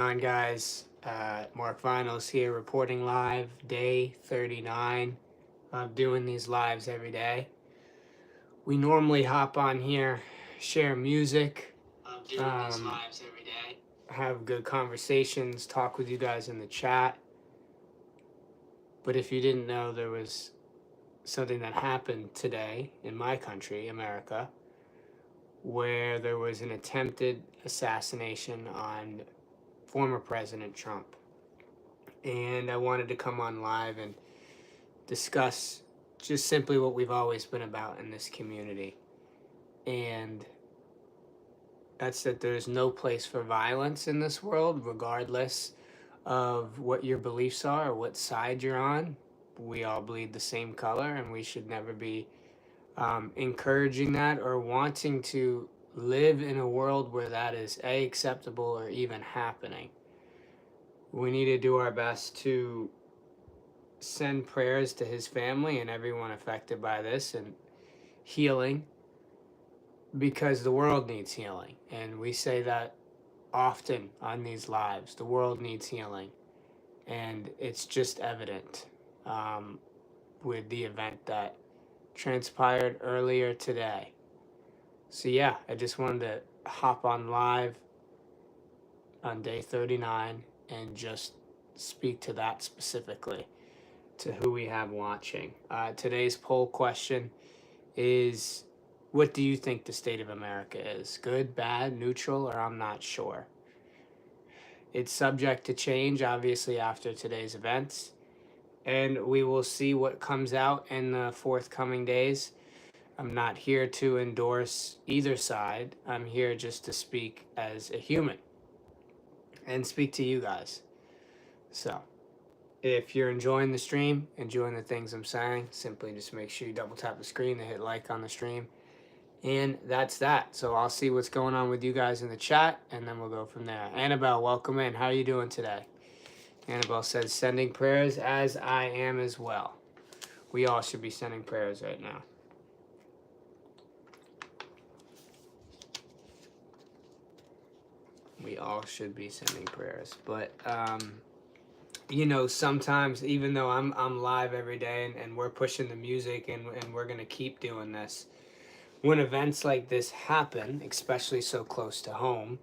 On guys, Mark Vinyls here reporting live, day 39 of doing these lives every day. We normally hop on here, share music, have good conversations, talk with you guys in the chat. But if you didn't know, there was something that happened today in my country, America, where there was an attempted assassination on former President Trump. And I wanted to come on live and discuss just simply what we've always been about in this community. And that's that there's no place for violence in this world, regardless of what your beliefs are or what side you're on. We all bleed the same color, and we should never be encouraging that or wanting to live in a world where that is acceptable or even happening. We need to do our best to send prayers to his family and everyone affected by this and healing, because the world needs healing. And we say that often on these lives. The world needs healing. And it's just evident with the event that transpired earlier today. So yeah, I just wanted to hop on live on day 39 and just speak to that specifically, to who we have watching. Today's poll question is, what do you think the state of America is? Good, bad, neutral, or I'm not sure? It's subject to change, obviously, after today's events, and we will see what comes out in the forthcoming days. I'm not here to endorse either side. I'm here just to speak as a human and speak to you guys. So if you're enjoying the stream, enjoying the things I'm saying, simply just make sure you double tap the screen to hit like on the stream. And that's that. So I'll see what's going on with you guys in the chat, and then we'll go from there. Annabelle, welcome in. How are you doing today? Annabelle says, sending prayers, as I am as well. We all should be sending prayers right now. We all should be sending prayers. But, you know, sometimes, even though I'm live every day and we're pushing the music and we're going to keep doing this, when events like this happen, especially so close to home,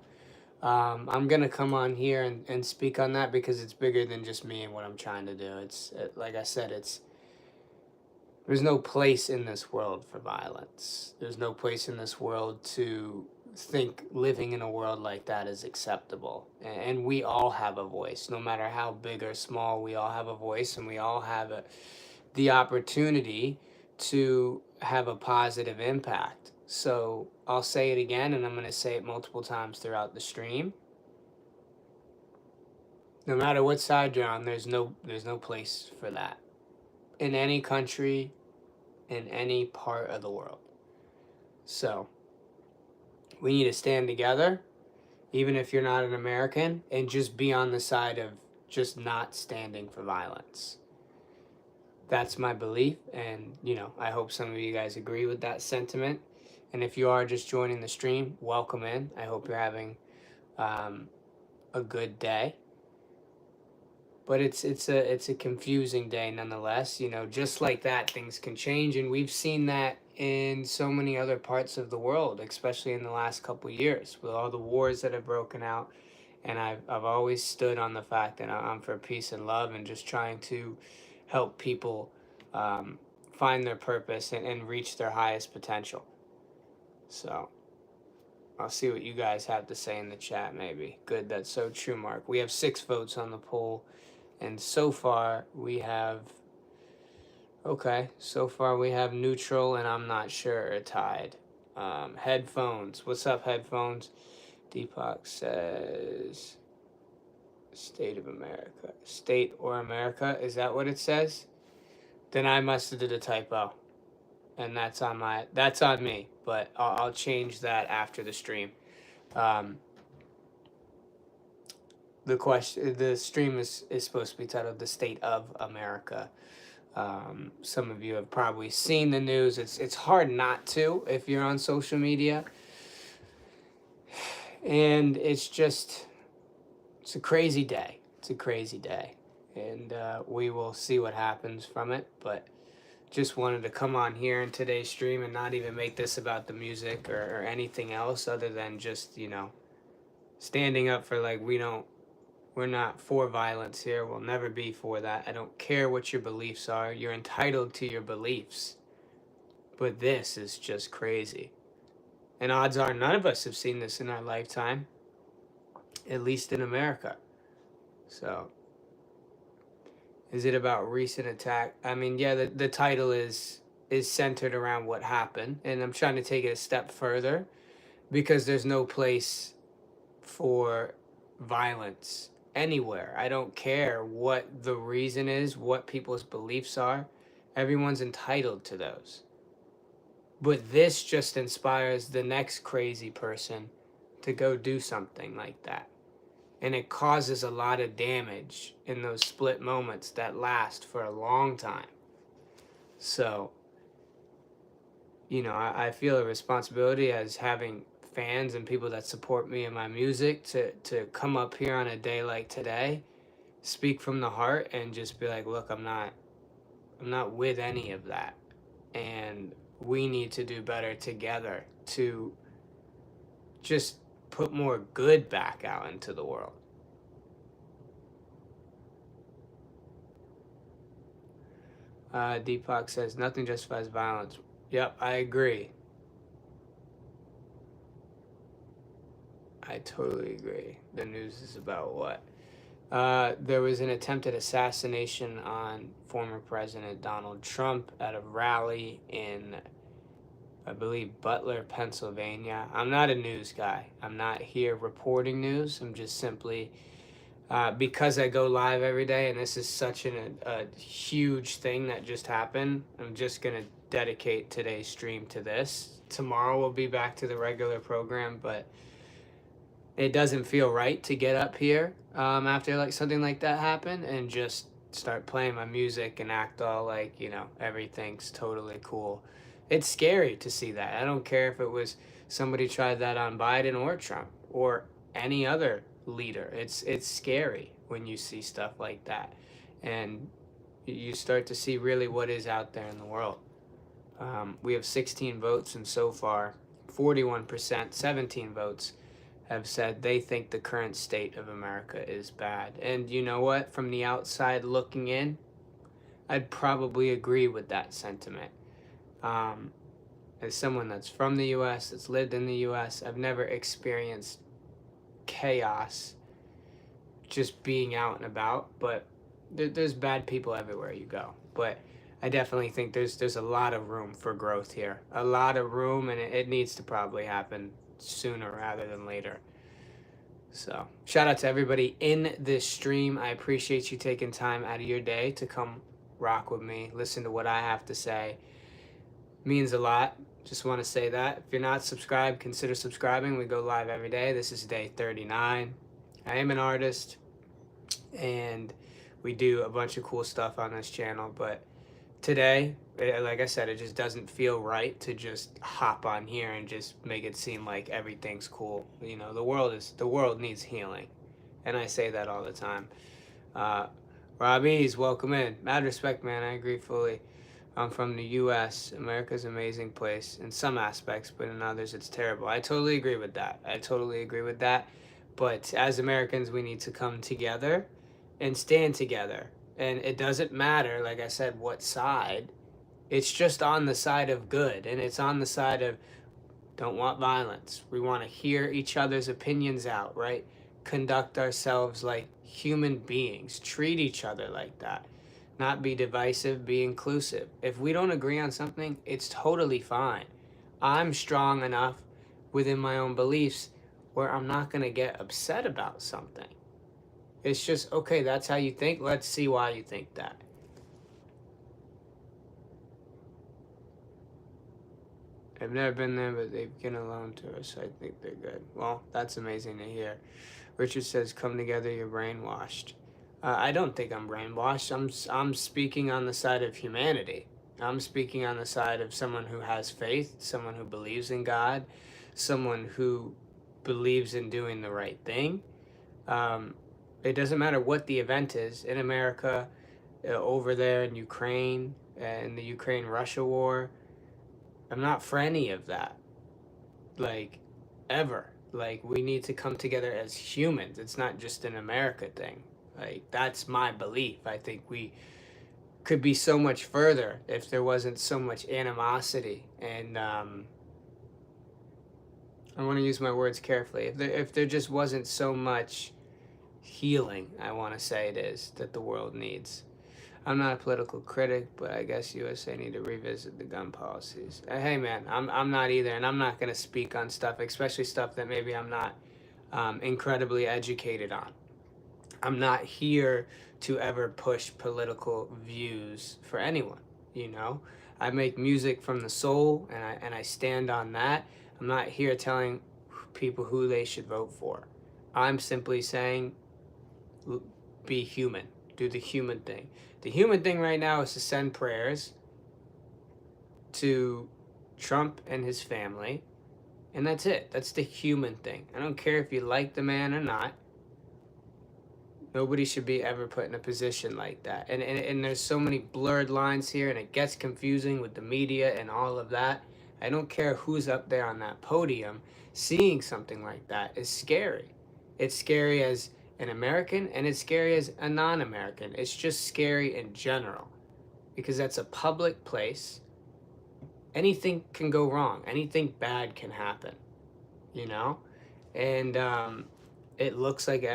I'm going to come on here and speak on that, because it's bigger than just me and what I'm trying to do. It's like I said, there's no place in this world for violence. There's no place in this world to think living in a world like that is acceptable. And we all have a voice, no matter how big or small. We all have a voice, and we all have the opportunity to have a positive impact. So I'll say it again, and I'm going to say it multiple times throughout the stream. No matter what side you're on, there's no place for that in any country, in any part of the world. So we need to stand together, even if you're not an American, and just be on the side of just not standing for violence. That's my belief, and you know, I hope some of you guys agree with that sentiment. And if you are just joining the stream, welcome in. I hope you're having a good day. But it's a confusing day nonetheless. You know, just like that, things can change, and we've seen that in so many other parts of the world, especially in the last couple of years, with all the wars that have broken out. And I've always stood on the fact that I'm for peace and love, and just trying to help people find their purpose and reach their highest potential. So I'll see what you guys have to say in the chat, maybe. Good, that's so true, Mark. We have 6 votes on the poll. And so far we have, so far we have neutral and I'm not sure tied. Headphones, what's up, headphones? Deepak says, state of America, state or America, is that what it says? Then I must have did a typo, and that's on me, but I'll change that after the stream. The stream is supposed to be titled "The State of America." Some of you have probably seen the news. It's hard not to if you're on social media, and it's it's a crazy day. It's a crazy day. And we will see what happens from it. But just wanted to come on here in today's stream and not even make this about the music or anything else other than just, standing up for like we're not for violence here. We'll never be for that. I don't care what your beliefs are. You're entitled to your beliefs. But this is just crazy. And odds are none of us have seen this in our lifetime, at least in America. So, is it about recent attack? I mean, yeah, the title is centered around what happened, and I'm trying to take it a step further because there's no place for violence anywhere. I don't care what the reason is, what people's beliefs are. Everyone's entitled to those. But this just inspires the next crazy person to go do something like that. And it causes a lot of damage in those split moments that last for a long time. So, I feel a responsibility as having fans and people that support me and my music to come up here on a day like today, speak from the heart and just be like, look, I'm not with any of that. And we need to do better together to just put more good back out into the world. Deepak says, nothing justifies violence. Yep, I agree. I totally agree. The news is about what? There was an attempted assassination on former President Donald Trump at a rally in, I believe, Butler, Pennsylvania. I'm not a news guy. I'm not here reporting news. I'm just simply, because I go live every day, and this is such a huge thing that just happened, I'm just going to dedicate today's stream to this. Tomorrow we'll be back to the regular program, but it doesn't feel right to get up here after like something like that happened and just start playing my music and act all like, everything's totally cool. It's scary to see that. I don't care if it was somebody tried that on Biden or Trump or any other leader. It's scary when you see stuff like that. And you start to see really what is out there in the world. We have 16 votes, and so far 41%, 17 votes have said they think the current state of America is bad. And you know what? From the outside looking in, I'd probably agree with that sentiment. As someone that's from the U.S., that's lived in the U.S., I've never experienced chaos just being out and about, but there's bad people everywhere you go. But I definitely think there's a lot of room for growth here. A lot of room, and it needs to probably happen sooner rather than later. So shout out to everybody in this stream. I appreciate you taking time out of your day to come rock with me, listen to what I have to say. Means a lot. Just want to say that. If you're not subscribed, consider subscribing. We go live every day. This is day 39. I am an artist, and we do a bunch of cool stuff on this channel, but today, like I said, it just doesn't feel right to just hop on here and just make it seem like everything's cool. The world needs healing, and I say that all the time. Robbie's welcome in. Mad respect, man. I agree fully. I'm from the U.S. America's an amazing place in some aspects, but in others it's terrible. I totally agree with that. But as Americans, we need to come together and stand together. And it doesn't matter, like I said, what side. It's just on the side of good. And it's on the side of don't want violence. We want to hear each other's opinions out, right? Conduct ourselves like human beings. Treat each other like that. Not be divisive, be inclusive. If we don't agree on something, it's totally fine. I'm strong enough within my own beliefs where I'm not going to get upset about something. It's just, okay, that's how you think. Let's see why you think that. I've never been there, but they've given a loan to us. So I think they're good. Well, that's amazing to hear. Richard says, come together, you're brainwashed. I don't think I'm brainwashed. I'm speaking on the side of humanity. I'm speaking on the side of someone who has faith, someone who believes in God, someone who believes in doing the right thing. It doesn't matter what the event is in America, over there in Ukraine, in the Ukraine-Russia war. I'm not for any of that. Like, ever. Like, we need to come together as humans. It's not just an America thing. Like, that's my belief. I think we could be so much further if there wasn't so much animosity. And I want to use my words carefully. If there just wasn't so much healing, I want to say it is, that the world needs. I'm not a political critic, but I guess USA need to revisit the gun policies. Hey man, I'm not either, and I'm not gonna speak on stuff, especially stuff that maybe I'm not incredibly educated on. I'm not here to ever push political views for anyone. You know, I make music from the soul, and I stand on that. I'm not here telling people who they should vote for. I'm simply saying, be human, do the human thing. The human thing right now is to send prayers to Trump and his family, and that's it. That's the human thing. I don't care if you like the man or not. Nobody should be ever put in a position like that. And there's so many blurred lines here, and it gets confusing with the media and all of that. I don't care who's up there on that podium. Seeing something like that is scary. It's scary as an American, and it's scary as a non-American. It's just scary in general, because that's a public place. Anything can go wrong. Anything bad can happen, you know? And it looks like,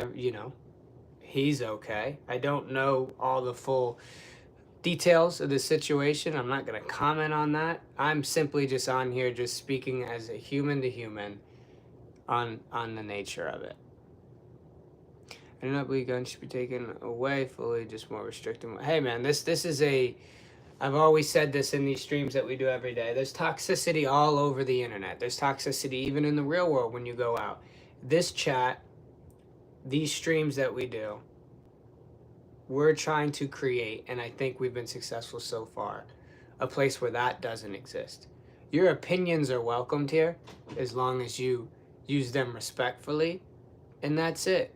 he's okay. I don't know all the full details of the situation. I'm not going to comment on that. I'm simply just on here just speaking as a human to human on the nature of it. I do not believe guns should be taken away fully, just more restrictive. Hey man, this is I've always said this in these streams that we do every day. There's toxicity all over the internet. There's toxicity even in the real world when you go out. This chat, these streams that we do, we're trying to create, and I think we've been successful so far, a place where that doesn't exist. Your opinions are welcomed here as long as you use them respectfully, and that's it.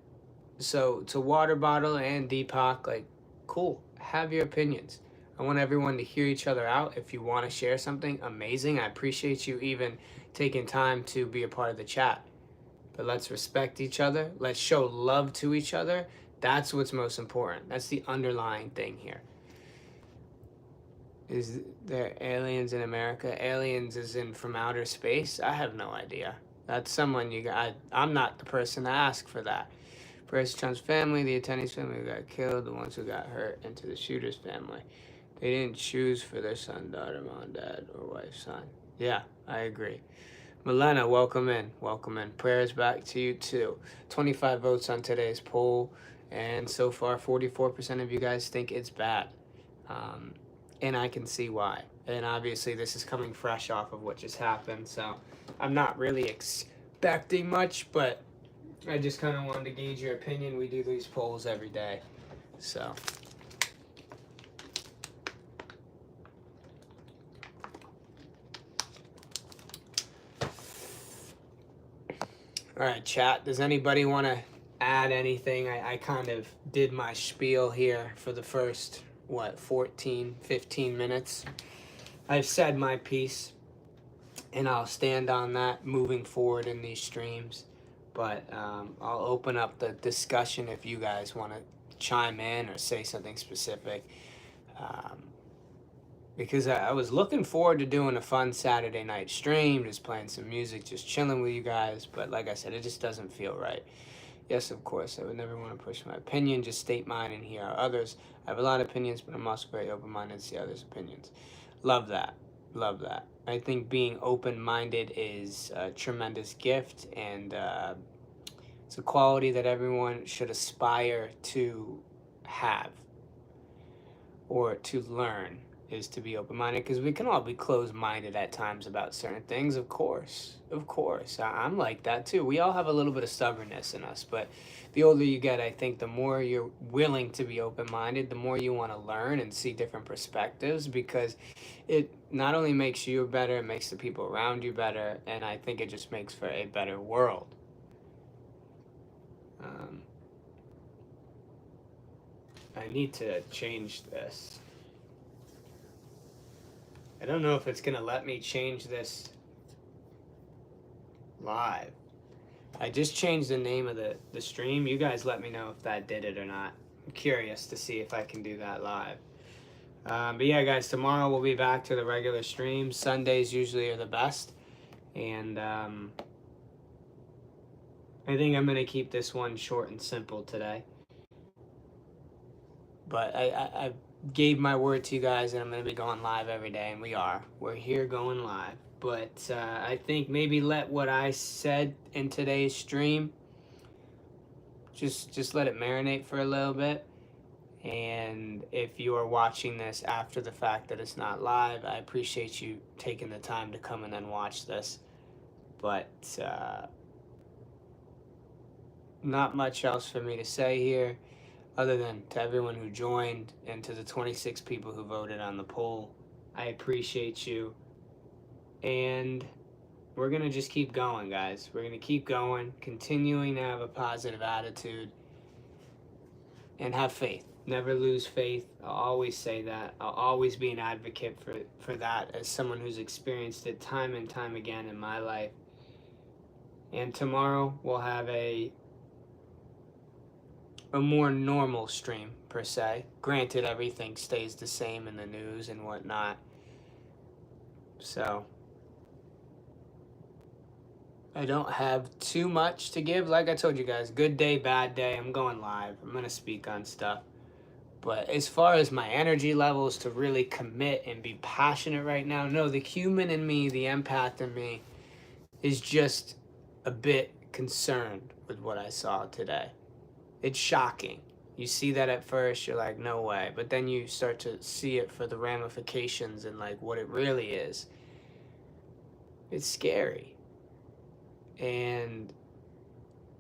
So to Water Bottle and Deepak, like, cool, have your opinions. I want everyone to hear each other out. If you want to share something, amazing. I appreciate you even taking time to be a part of the chat. But let's respect each other. Let's show love to each other. That's what's most important. That's the underlying thing here. Is there aliens in America? Aliens is in from outer space? I have no idea. That's someone you got. I'm not the person to ask for that. Prayers to Trump's family, the attendees' family who got killed, the ones who got hurt, and to the shooter's family. They didn't choose for their son, daughter, mom, dad, or wife, son. Yeah, I agree. Milena, welcome in. Welcome in. Prayers back to you too. 25 votes on today's poll, and so far 44% of you guys think it's bad. And I can see why. And obviously this is coming fresh off of what just happened, so I'm not really expecting much, but I just kind of wanted to gauge your opinion. We do these polls every day, so. All right, chat, does anybody want to add anything? I kind of did my spiel here for the first, 14, 15 minutes. I've said my piece, and I'll stand on that moving forward in these streams. But I'll open up the discussion if you guys want to chime in or say something specific. Because I was looking forward to doing a fun Saturday night stream, just playing some music, just chilling with you guys. But like I said, it just doesn't feel right. Yes, of course, I would never want to push my opinion, just state mine and hear others. I have a lot of opinions, but I'm also very open-minded to see others' opinions. Love that. Love that. I think being open-minded is a tremendous gift, and it's a quality that everyone should aspire to have or to learn, is to be open-minded, because we can all be closed-minded at times about certain things. Of course, I'm like that too. We all have a little bit of stubbornness in us, but the older you get, I think the more you're willing to be open-minded, the more you want to learn and see different perspectives, because it not only makes you better, it makes the people around you better, and I think it just makes for a better world. I need to change this. I don't know if it's gonna let me change this live. I just changed the name of the stream. You guys let me know if that did it or not. I'm curious to see if I can do that live. But yeah, guys, tomorrow we'll be back to the regular stream. Sundays usually are the best. And I think I'm going to keep this one short and simple today. But I gave my word to you guys that I'm going to be going live every day, and we are. We're here going live. But I think maybe let what I said in today's stream, just let it marinate for a little bit. And if you are watching this after the fact that it's not live, I appreciate you taking the time to come and then watch this. But not much else for me to say here, other than to everyone who joined and to the 26 people who voted on the poll. I appreciate you. And we're going to just keep going, guys. We're going to keep going, continuing to have a positive attitude and have faith. Never lose faith. I'll always say that. I'll always be an advocate for that as someone who's experienced it time and time again in my life. And tomorrow we'll have a more normal stream, per se. Granted, everything stays the same in the news and whatnot. So I don't have too much to give. Like I told you guys, good day, bad day. I'm going live. I'm going to speak on stuff. But as far as my energy levels to really commit and be passionate right now, no, the human in me, the empath in me, is just a bit concerned with what I saw today. It's shocking. You see that at first, you're like, no way. But then you start to see it for the ramifications and like what it really is. It's scary. And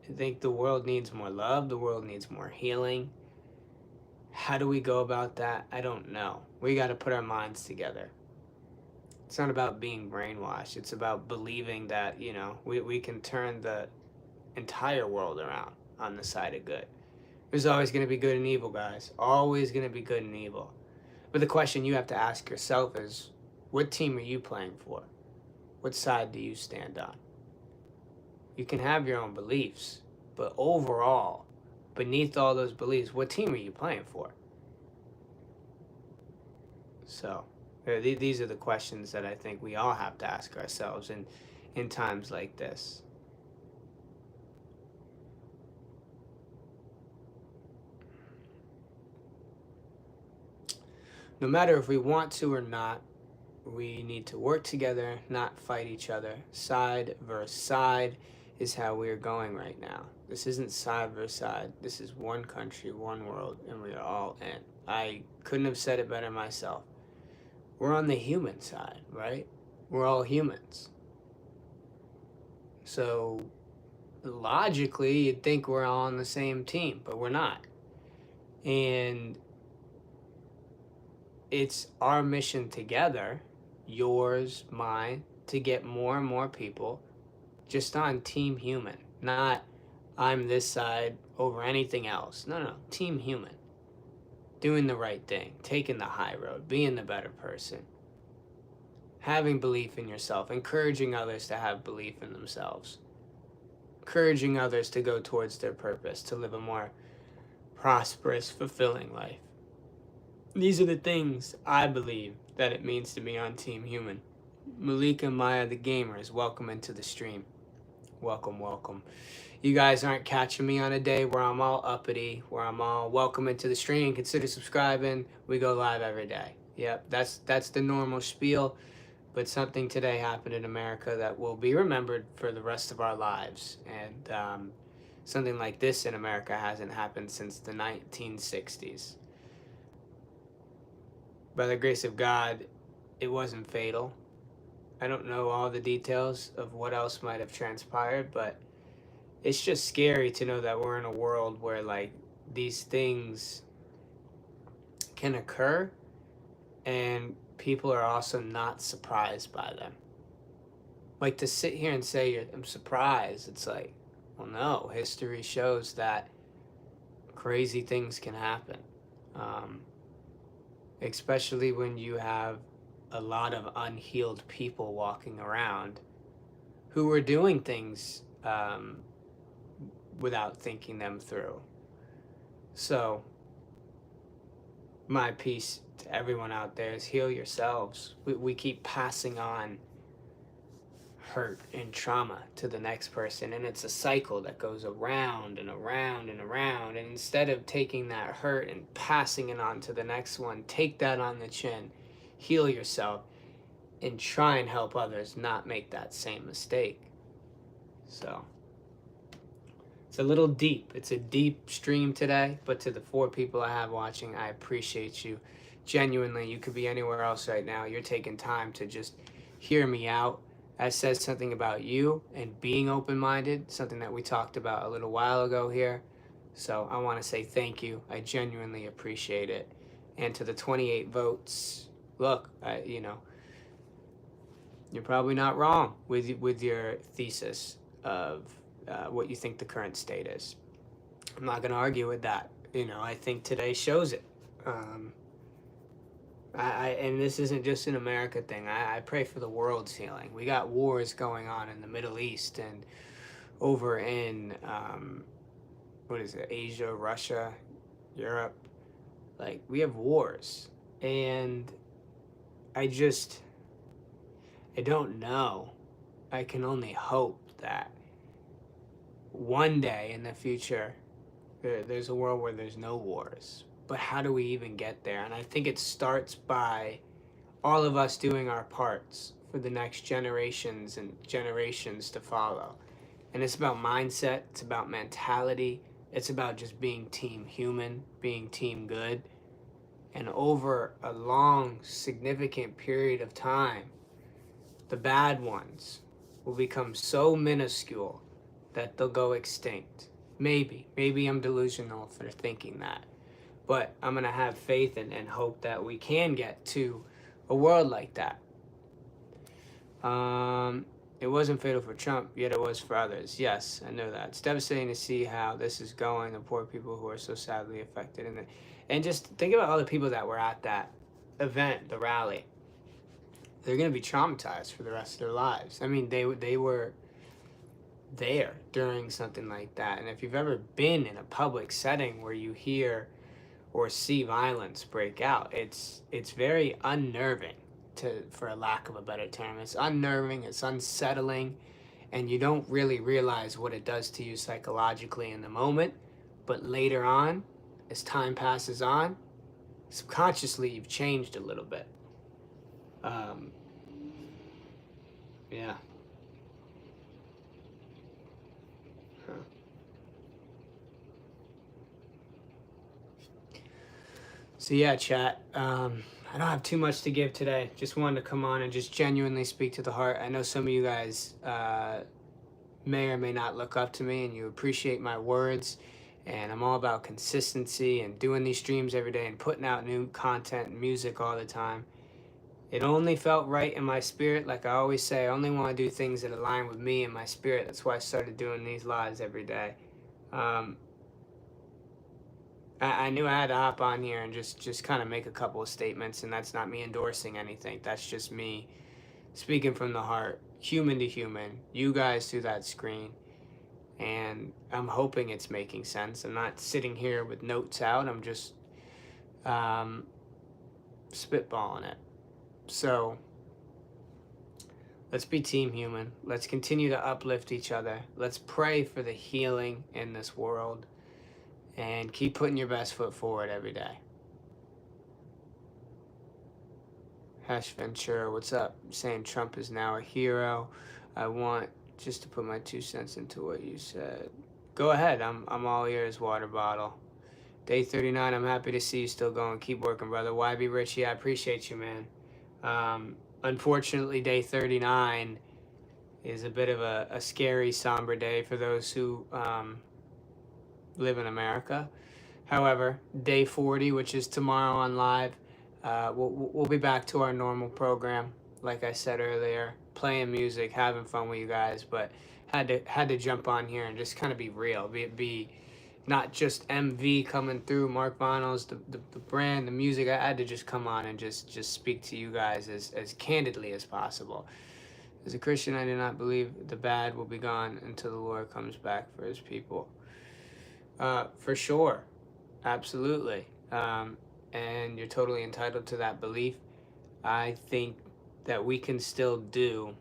I think the world needs more love. The world needs more healing. How do we go about that? I don't know. We got to put our minds together. It's not about being brainwashed. It's about believing that, you know, we can turn the entire world around on the side of good. There's always going to be good and evil, guys. Always going to be good and evil. But the question you have to ask yourself is, what team are you playing for? What side do you stand on? You can have your own beliefs, but overall, beneath all those beliefs, what team are you playing for? So these are the questions that I think we all have to ask ourselves in times like this. No matter if we want to or not, we need to work together, not fight each other. Side versus side is how we're going right now. This isn't side versus side. This is one country, one world, and we are all in. I couldn't have said it better myself. We're on the human side, right? We're all humans. So logically, you'd think we're all on the same team, but we're not. And it's our mission together, yours, mine, to get more and more people just on Team Human. Not I'm this side over anything else. No, Team Human. Doing the right thing, taking the high road, being the better person, having belief in yourself, encouraging others to have belief in themselves, encouraging others to go towards their purpose, to live a more prosperous, fulfilling life. These are the things I believe that it means to be on Team Human. Malika and Maya, the gamers, welcome into the stream. Welcome, welcome. You guys aren't catching me on a day where I'm all uppity, where I'm all welcome into the stream, consider subscribing. We go live every day. Yep, that's the normal spiel. But something today happened in America that will be remembered for the rest of our lives. And something like this in America hasn't happened since the 1960s. By the grace of God, it wasn't fatal. I don't know all the details of what else might have transpired, but it's just scary to know that we're in a world where like these things can occur and people are also not surprised by them. Like to sit here and say I'm surprised, it's like, well, no, history shows that crazy things can happen. um, especially when you have a lot of unhealed people walking around who are doing things without thinking them through. So, my piece to everyone out there is heal yourselves. We keep passing on hurt and trauma to the next person, and it's a cycle that goes around and around and around. And instead of taking that hurt and passing it on to the next one, take that on the chin, heal yourself, and try and help others not make that same mistake. So it's a little deep. It's a deep stream today, but to the 4 people I have watching, I appreciate you. Genuinely, you could be anywhere else right now. You're taking time to just hear me out. That says something about you and being open-minded, something that we talked about a little while ago here. So I want to say thank you. I genuinely appreciate it. And to the 28 votes, look, you're probably not wrong with your thesis of what you think the current state is. I'm not going to argue with that. I think today shows it. And this isn't just an America thing. I pray for the world's healing. We got wars going on in the Middle East and over in, Asia, Russia, Europe. Like, we have wars. And I don't know. I can only hope that one day in the future, there's a world where there's no wars. But how do we even get there? And I think it starts by all of us doing our parts for the next generations and generations to follow. And it's about mindset, it's about mentality, it's about just being team human, being team good. And over a long, significant period of time, the bad ones will become so minuscule that they'll go extinct. Maybe I'm delusional for thinking that. But I'm going to have faith and hope that we can get to a world like that. It wasn't fatal for Trump, yet it was for others. Yes, I know that. It's devastating to see how this is going, the poor people who are so sadly affected. And just think about all the people that were at that event, the rally. They're going to be traumatized for the rest of their lives. I mean, they were there during something like that. And if you've ever been in a public setting where you hear or see violence break out, it's very unnerving, for a lack of a better term. It's unnerving, it's unsettling, and you don't really realize what it does to you psychologically in the moment. But later on, as time passes on, subconsciously you've changed a little bit. Yeah. Huh. So yeah, chat. I don't have too much to give today. Just wanted to come on and just genuinely speak to the heart. I know some of you guys may or may not look up to me and you appreciate my words. And I'm all about consistency and doing these streams every day and putting out new content and music all the time. It only felt right in my spirit. Like I always say, I only want to do things that align with me and my spirit. That's why I started doing these lives every day. I knew I had to hop on here and just kind of make a couple of statements, and that's not me endorsing anything. That's just me speaking from the heart, human to human, you guys through that screen. And I'm hoping it's making sense. I'm not sitting here with notes out. I'm just spitballing it. So let's be team human. Let's continue to uplift each other. Let's pray for the healing in this world. And keep putting your best foot forward every day. Hash Ventura, what's up? Saying Trump is now a hero. I want just to put my 2 cents into what you said. Go ahead. I'm all ears, water bottle. Day 39, I'm happy to see you still going. Keep working, brother. YB Richie, I appreciate you, man. Unfortunately, day 39 is a bit of a scary, somber day for those who live in America. However, day 40, which is tomorrow on live, we'll be back to our normal program. Like I said earlier, playing music, having fun with you guys, but had to jump on here and just kind of be real, be not just MV coming through, Mark Vinyls, the brand, the music. I had to just come on and just speak to you guys as candidly as possible. As a Christian, I do not believe the bad will be gone until the Lord comes back for his people. For sure. Absolutely. And you're totally entitled to that belief. I think that we can still do,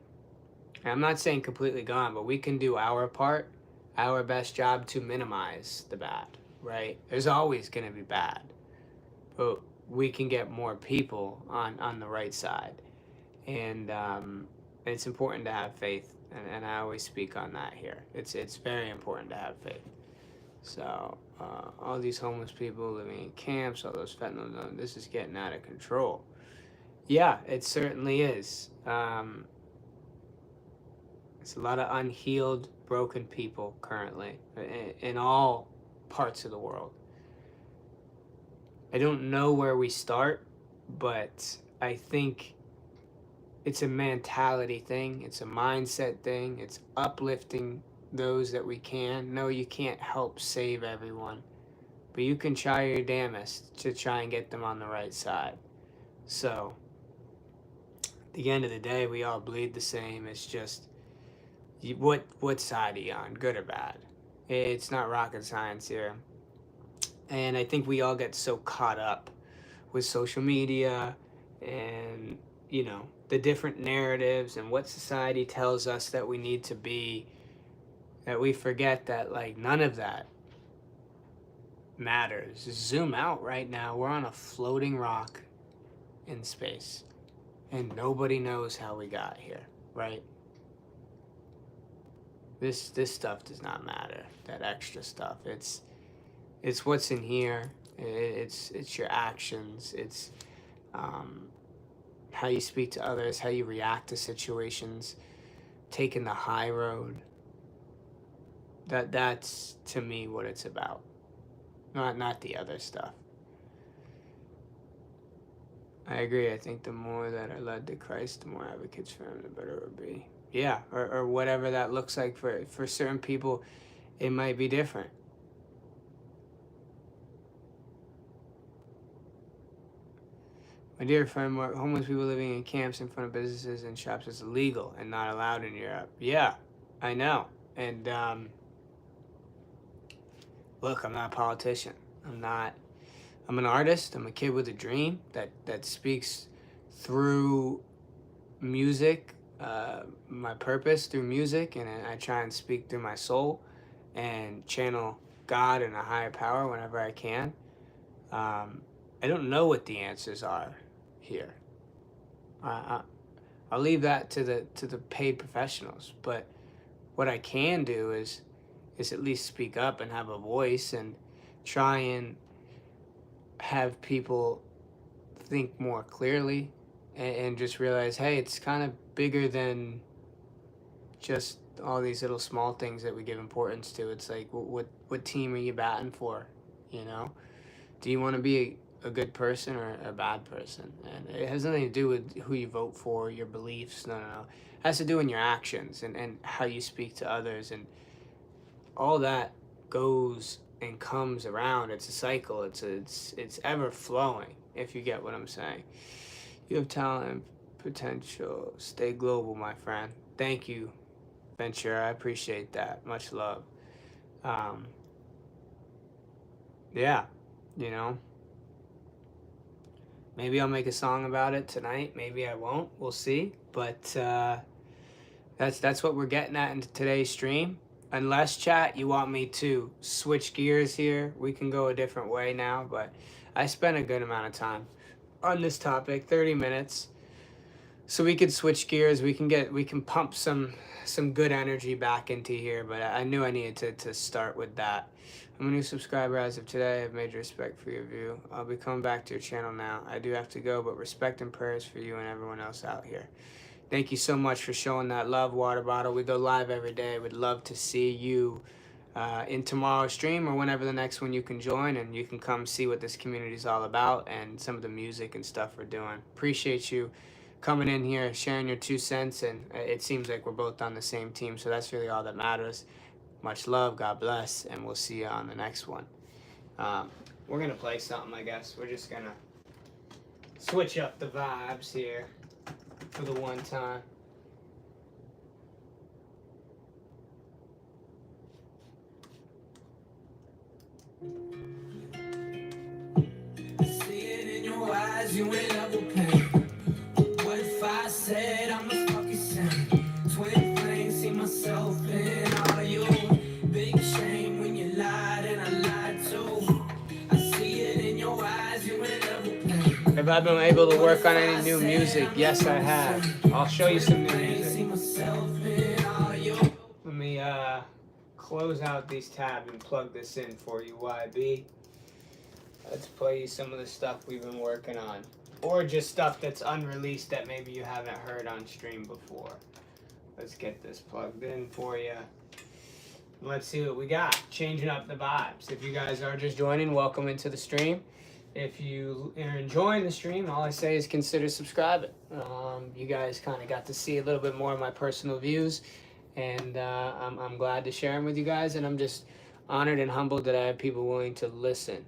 and I'm not saying completely gone, but we can do our part, our best job to minimize the bad, right? There's always going to be bad, but we can get more people on the right side. And it's important to have faith. And I always speak on that here. It's very important to have faith. So all these homeless people living in camps, all those fentanyl, this is getting out of control. Yeah, it certainly is. It's a lot of unhealed, broken people currently in all parts of the world. I don't know where we start, but I think it's a mentality thing. It's a mindset thing. It's uplifting those that we can. No, you can't help save everyone, but you can try your damnest to try and get them on the right side. So, at the end of the day, we all bleed the same. It's just what side are you on, good or bad? It's not rocket science here. And I think we all get so caught up with social media and, the different narratives and what society tells us that we need to be, that we forget that, like, none of that matters. Zoom out right now. We're on a floating rock in space, and nobody knows how we got here, right? This stuff does not matter. That extra stuff. It's what's in here. It's your actions. It's how you speak to others, how you react to situations, taking the high road. That's to me what it's about. Not the other stuff. I agree. I think the more that are led to Christ, the more advocates for him, the better it would be. Yeah, or whatever that looks like for certain people, it might be different. My dear friend, homeless people living in camps in front of businesses and shops is illegal and not allowed in Europe. Yeah, I know. And look, I'm not a politician. I'm an artist. I'm a kid with a dream that speaks through music, my purpose through music, and I try and speak through my soul and channel God and a higher power whenever I can. I don't know what the answers are here. I'll leave that to the paid professionals. But what I can do is at least speak up and have a voice and try and have people think more clearly and just realize, hey, it's kind of bigger than just all these little small things that we give importance to. It's like, what team are you batting for? Do you want to be a good person or a bad person? And it has nothing to do with who you vote for, your beliefs. No. It has to do with your actions and how you speak to others, and all that goes and comes around. It's a cycle. It's ever flowing, if you get what I'm saying. You have talent and potential. Stay global, my friend. Thank you, Ventura. I appreciate that. Much love. Yeah, maybe I'll make a song about it tonight. Maybe I won't. We'll see. But that's what we're getting at in today's stream. Unless, chat, you want me to switch gears here, we can go a different way now. But I spent a good amount of time on this topic, 30 minutes. So we could switch gears. We can pump some good energy back into here. But I knew I needed to start with that. I'm a new subscriber as of today. I have major respect for your view. I'll be coming back to your channel now. I do have to go, but respect and prayers for you and everyone else out here. Thank you so much for showing that love, Water Bottle. We go live every day. We'd love to see you in tomorrow's stream or whenever the next one you can join, and you can come see what this community is all about and some of the music and stuff we're doing. Appreciate you coming in here, sharing your 2 cents, and it seems like we're both on the same team, so that's really all that matters. Much love, God bless, and we'll see you on the next one. We're gonna play something, I guess. We're just gonna switch up the vibes here for the one time. I see it in your eyes, you ain't love with pain. What if I said I'm the fucking same? Twin flames, see myself in all you. Big shame when you lied and I lied too. I see it in your eyes, you ain't love with pain. Have I been able to work on any new music? Yes, I have. I'll show you some new music. Let me close out these tabs and plug this in for you, YB. Let's play you some of the stuff we've been working on. Or just stuff that's unreleased that maybe you haven't heard on stream before. Let's get this plugged in for you. Let's see what we got. Changing up the vibes. If you guys are just joining, welcome into the stream. If you are enjoying the stream, all I say is consider subscribing. You guys kind of got to see a little bit more of my personal views, and I'm glad to share them with you guys, and I'm just honored and humbled that I have people willing to listen.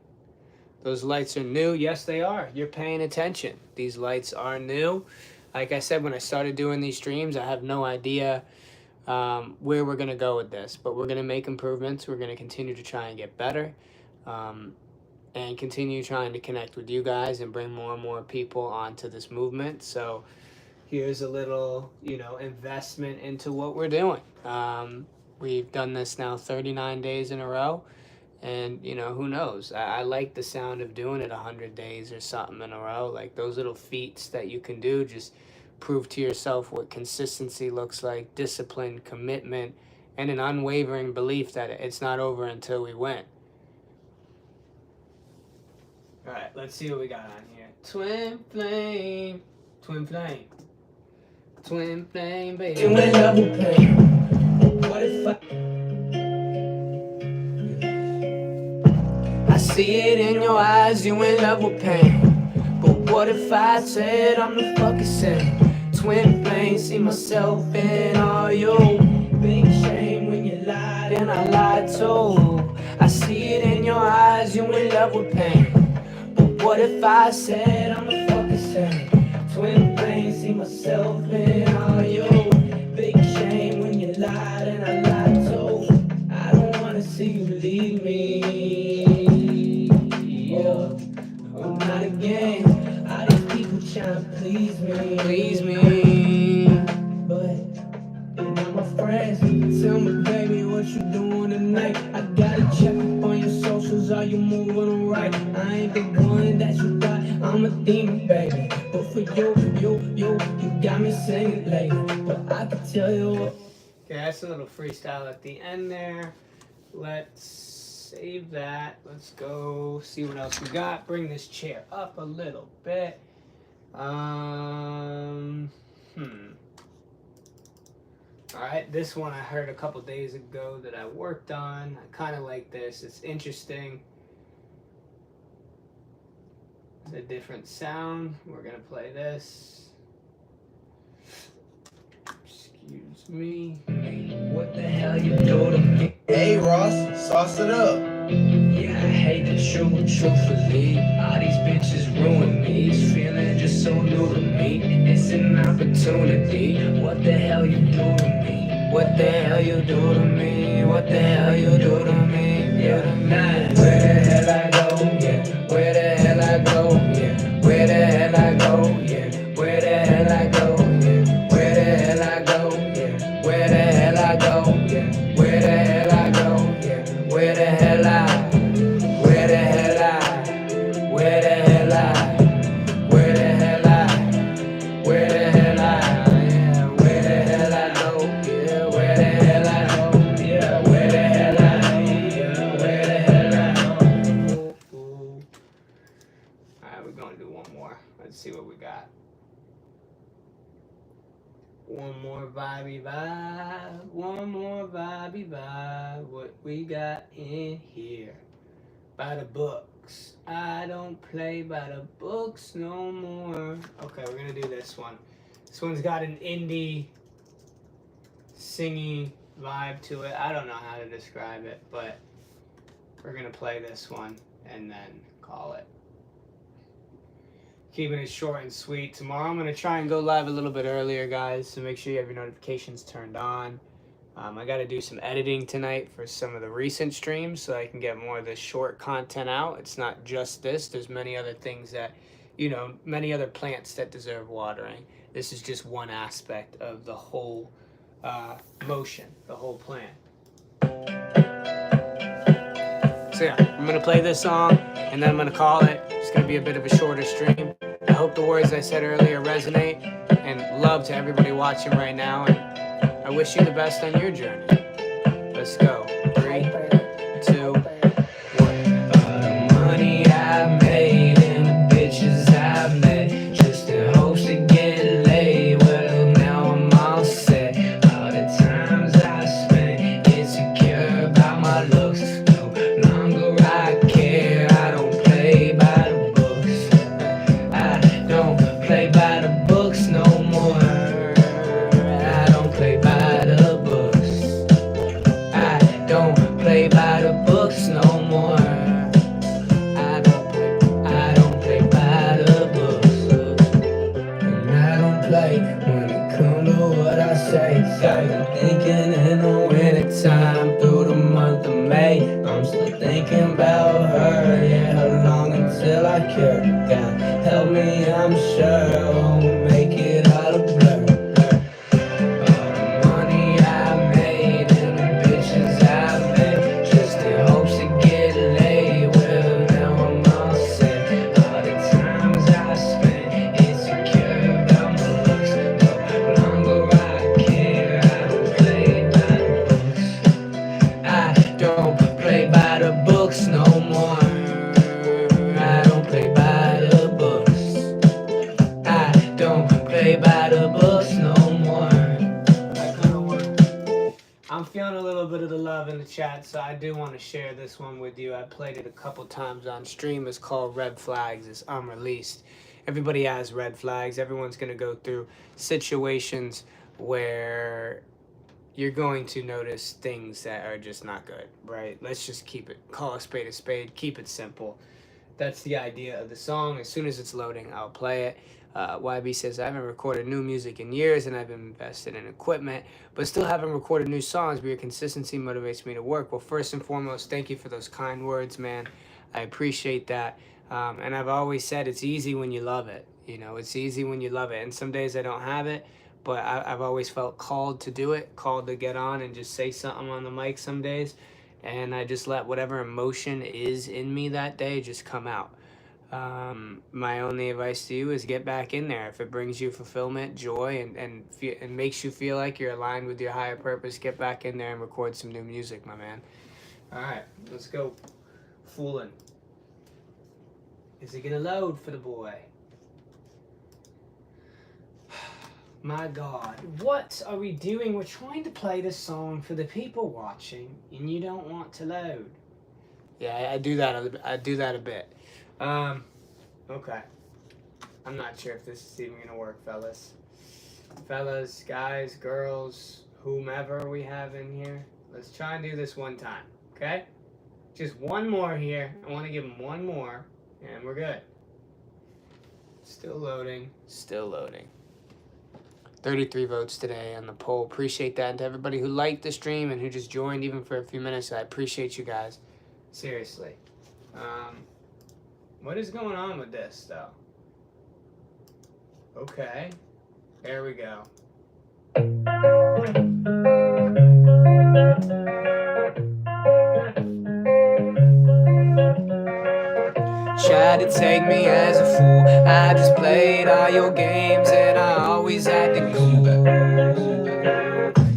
Those lights are new. Yes, they are. You're paying attention. These lights are new. Like I said, when I started doing these streams, I have no idea where we're going to go with this, but we're going to make improvements. We're going to continue to try and get better, and continue trying to connect with you guys and bring more and more people onto this movement. So here's a little, investment into what we're doing. We've done this now 39 days in a row. And, who knows? I like the sound of doing it 100 days or something in a row. Like those little feats that you can do, just prove to yourself what consistency looks like, discipline, commitment, and an unwavering belief that it's not over until we win. All right, let's see what we got on here. Twin flame, twin flame, twin flame, baby. You ain't love with pain. What if I see it in your eyes, you in love with pain. But what if I said I'm the fucking same? Twin flames, see myself in all you. Big shame when you lied and I lied too. I see it in your eyes, you in love with pain. But what if I said I'm the fucking same? Twin flames, see myself in all you. Big shame when you lied and I lied too. I don't wanna see you leave me. Not again. All these people trying to please me, but you're not my friends. Tell me, baby, what you doing tonight? I gotta check up on your socials. Are you moving alright? I ain't the one that you thought. I'm a demon, baby. But for you got me singing lately. But I can tell you what. Okay, that's a little freestyle at the end there. Let's save that. Let's go see what else we got. Bring this chair up a little bit. Alright, this one I heard a couple days ago that I worked on. I kind of like this. It's interesting. It's a different sound. We're going to play this. Excuse me. What the hell you do to me? Hey Ross, sauce it up. Yeah, I hate the truthfully. All these bitches ruin me. This feeling just so new to me. It's an opportunity. What the hell you do to me? What the hell you do to me? What the hell you do to me? Yeah, nah. Where the hell I go? Yeah, where the hell I go? Yeah, where the hell I go? Yeah, where the hell I go? Yeah, where the hell I go? Yeah, where the hell I go? Yeah, where the hell I go? Yeah, where the hell I? Where the hell I? Where the hell I? Where the hell I? Where the hell I? Yeah, where the hell I go? Yeah, where the hell I go? Yeah, where the hell I? Yeah, where the hell I? Alright, we're gonna do one more. Let's see what we got. One more vibey vibe. One more vibey vibe. What we got in here? By the books. I don't play by the books no more. Okay, we're gonna do this one. This one's got an indie, singy vibe to it. I don't know how to describe it, but we're gonna play this one and then call it. Keeping it short and sweet. Tomorrow I'm gonna try and go live a little bit earlier, guys, so make sure you have your notifications turned on. I got to do some editing tonight for some of the recent streams so I can get more of the short content out. It's not just this. There's many other things that, many other plants that deserve watering. This is just one aspect of the whole motion, the whole plant. So yeah, I'm going to play this song and then I'm going to call it. It's going to be a bit of a shorter stream. I hope the words I said earlier resonate, and love to everybody watching right now. And I wish you the best on your journey. Let's go. 3, 2, 1. All the money I made and the bitches I met, just in hopes to get laid. Well, now I'm all set. All the times I spent insecure about my looks, no longer I care. I don't play by the books. I don't play by the books no more. I don't play by the books. I don't play by the books no more. I don't play by the books. And I don't play when it comes to what I say. Got me thinking in the winter time through the month of May. I'm still thinking about her. Yeah, how long until I cure? God help me, I'm sure won't make it out of blur. All the money I made and the bitches I met, just in hopes to get laid. Well, now I'm all set. All the times I spent insecure about my looks, no longer I care. I don't play by the books. I don't play by the books no more. I don't play by the books. I don't play by the books no more. I'm feeling a little bit of the love in the chat, so I do want to share this one with you. I played it a couple times on stream. It's called Red Flags. It's unreleased. Everybody has red flags. Everyone's going to go through situations where you're going to notice things that are just not good, right? Let's just call a spade, keep it simple. That's the idea of the song. As soon as it's loading, I'll play it. YB says, I haven't recorded new music in years and I've invested in equipment, but still haven't recorded new songs, but your consistency motivates me to work. Well, first and foremost, thank you for those kind words, man. I appreciate that. And I've always said it's easy when you love it. It's easy when you love it. And some days I don't have it, but I've always felt called to do it, called to get on and just say something on the mic some days. And I just let whatever emotion is in me that day just come out. My only advice to you is get back in there. If it brings you fulfillment, joy, and makes you feel like you're aligned with your higher purpose, get back in there and record some new music, my man. All right, let's go. Fooling. Is it gonna load for the boy? My God, what are we doing? We're trying to play this song for the people watching, and you don't want to load. Yeah, I do that. I do that a bit. Okay. I'm not sure if this is even gonna work, fellas. Fellas, guys, girls, whomever we have in here. Let's try and do this one time, okay? Just one more here. I want to give them one more, and we're good. Still loading. Still loading. 33 votes today on the poll. Appreciate that. And to everybody who liked the stream and who just joined even for a few minutes, I appreciate you guys. Seriously. What is going on with this, though? Okay. There we go. Tried to take me as a fool. I just played all your games and I always had to go.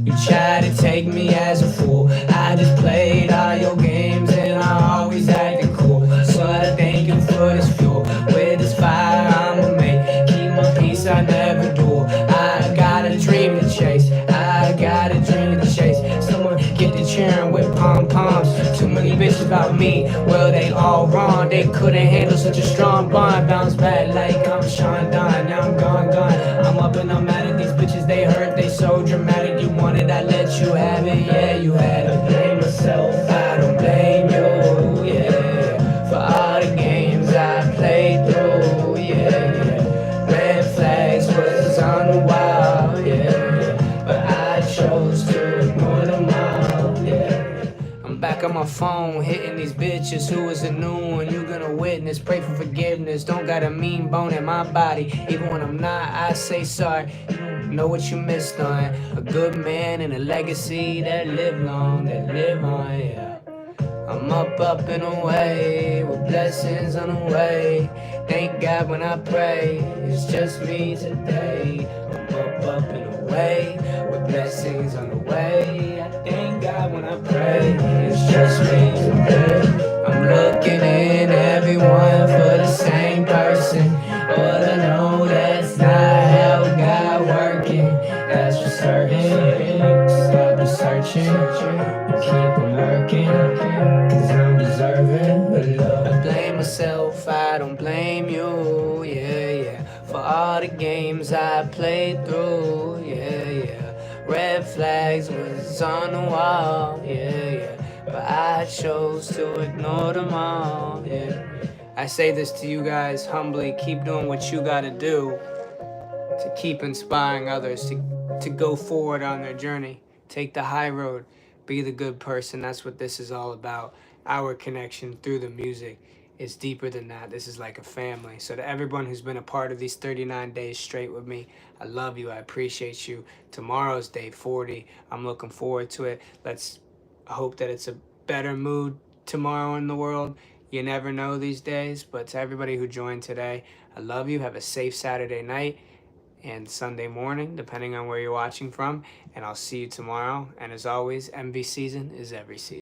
You tried to take me as a fool. I just played all your games and I always had to go. So I thank you for this fuel. With this fire I'ma make. Keep my peace, I never do. I got a dream to chase. I got a dream to chase. Someone get to cheering with pom-poms. Too many bitches about me, well they all wrong. They couldn't handle such a strong bond. Bounce back like I'm Sean Don. Now I'm gone. I'm up and I'm mad at these bitches. They hurt, they so dramatic. You wanted, I let let you have it, yeah, you had to blame myself. I don't blame you, yeah, for all the games I played through, yeah. Red flags was on the wall, yeah, but I chose to ignore them all, yeah. I'm back on my phone, hitting these bitches. Who is a new one? You gonna witness, pray for forgiveness. Don't got a mean bone in my body. Even when I'm not, I say sorry. You don't know what you missed on. A good man and a legacy that live long, that live on, yeah. I'm up and away, with blessings on the way. Thank God when I pray, it's just me today. I'm up and away, with blessings on the way. I thank God when I pray, it's just me today. I'm looking in everyone for the same person, but I know that's not how God working. That's for certain. So I've been searching, keep on working, cause I'm deserving of love. I blame myself, I don't blame you, yeah. For all the games I played through, yeah. Red flags was on the wall, yeah. But I chose to ignore them all, yeah. I say this to you guys humbly, keep doing what you gotta do to keep inspiring others to go forward on their journey. Take the high road, be the good person. That's what this is all about. Our connection through the music is deeper than that. This is like a family. So to everyone who's been a part of these 39 days straight with me, I love you. I appreciate you. Tomorrow's day 40. I'm looking forward to it. Let's hope that it's a better mood tomorrow in the world. You never know these days. But to everybody who joined today, I love you. Have a safe Saturday night and Sunday morning, depending on where you're watching from. And I'll see you tomorrow. And as always, MV season is every season.